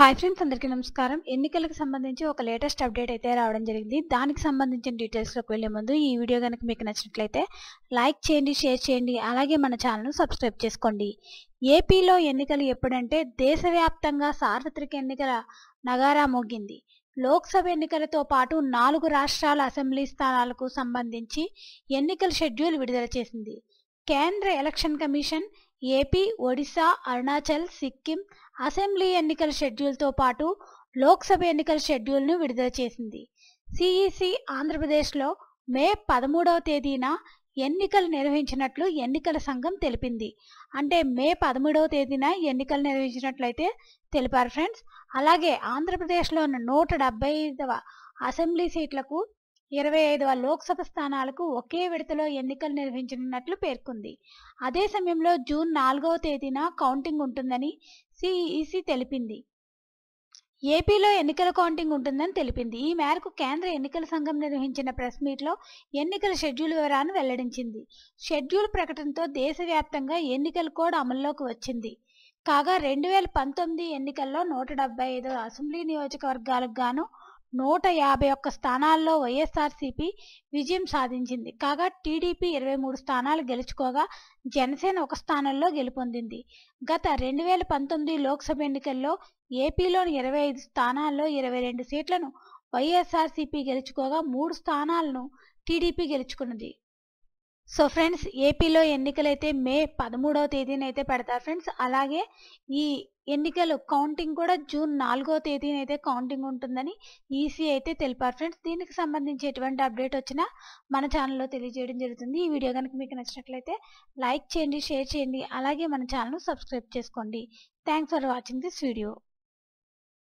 Hi friends, అందరికీ నమస్కారం. ఎన్నికలకు సంబంధించి ఒక లేటెస్ట్ అప్డేట్ అయితే రావడం జరిగింది. దానికి సంబంధించిన డీటెయిల్స్లోకి వెళ్ళే ముందు ఈ వీడియో కనుక మీకు నచ్చినట్లయితే లైక్ చేయండి, షేర్ చేయండి, అలాగే మన ఛానల్ను సబ్స్క్రైబ్ చేసుకోండి. ఏపీలో ఎన్నికలు ఎప్పుడంటే దేశవ్యాప్తంగా సార్వత్రిక ఎన్నికల నగారా మోగింది. లోక్సభ ఎన్నికలతో పాటు 4 రాష్ట్రాల అసెంబ్లీ స్థానాలకు సంబంధించి ఎన్నికల షెడ్యూల్ విడుదల చేసింది. కేంద్ర election commission AP, Odisha, Arunachal, Sikkim assembly ఎన్నికల షెడ్యూల్తో పాటు లోక్సభ ఎన్నికల షెడ్యూల్ను విడుదల చేసింది. సిఈసి ఆంధ్రప్రదేశ్లో మే 13వ తేదీన ఎన్నికలు నిర్వహించినట్లు ఎన్నికల సంఘం తెలిపింది. అంటే మే 13వ తేదీన ఎన్నికలు నిర్వహించినట్లయితే తెలిపారు ఫ్రెండ్స్. అలాగే ఆంధ్రప్రదేశ్లో ఉన్న 175వ అసెంబ్లీ సీట్లకు 25వ లోక్సభ స్థానాలకు ఒకే విడతలో ఎన్నికలు నిర్వహించనున్నట్లు పేర్కొంది. అదే సమయంలో జూన్ 4వ తేదీన కౌంటింగ్ ఉంటుందని సిఈసి తెలిపింది. ఏపీలో ఎన్నికల కౌంటింగ్ ఉంటుందని తెలిపింది. ఈ మేరకు కేంద్ర ఎన్నికల సంఘం నిర్వహించిన ప్రెస్ మీట్లో ఎన్నికల షెడ్యూల్ వివరాలను వెల్లడించింది. షెడ్యూల్ ప్రకటనతో దేశవ్యాప్తంగా ఎన్నికల కోడ్ అమల్లోకి వచ్చింది. కాగా 2019 ఎన్నికల్లో 175 అసెంబ్లీ నియోజకవర్గాలకు గాను 151 స్థానాల్లో వైఎస్ఆర్సీపీ విజయం సాధించింది. కాగా టీడీపీ 23 స్థానాలు గెలుచుకోగా జనసేన 1 స్థానంలో గెలుపొందింది. గత 2019 లోక్సభ ఎన్నికల్లో ఏపీలోని 25 స్థానాల్లో 22 సీట్లను వైఎస్ఆర్సీపీ గెలుచుకోగా 3 స్థానాలను టీడీపీ గెలుచుకున్నది. సో ఫ్రెండ్స్, ఏపీలో ఎన్నికలైతే మే 13వ తేదీన అయితే పెడతారు ఫ్రెండ్స్. అలాగే ఈ ఎన్నికలు కౌంటింగ్ కూడా జూన్ 4వ తేదీన అయితే కౌంటింగ్ ఉంటుందని ఈసీ అయితే తెలిపారు ఫ్రెండ్స్. దీనికి సంబంధించి ఎటువంటి అప్డేట్ వచ్చినా మన ఛానల్లో తెలియజేయడం జరుగుతుంది. ఈ వీడియో కనుక మీకు నచ్చినట్లయితే లైక్ చేయండి, షేర్ చేయండి, అలాగే మన ఛానల్ను సబ్స్క్రైబ్ చేసుకోండి. Thanks for watching this video.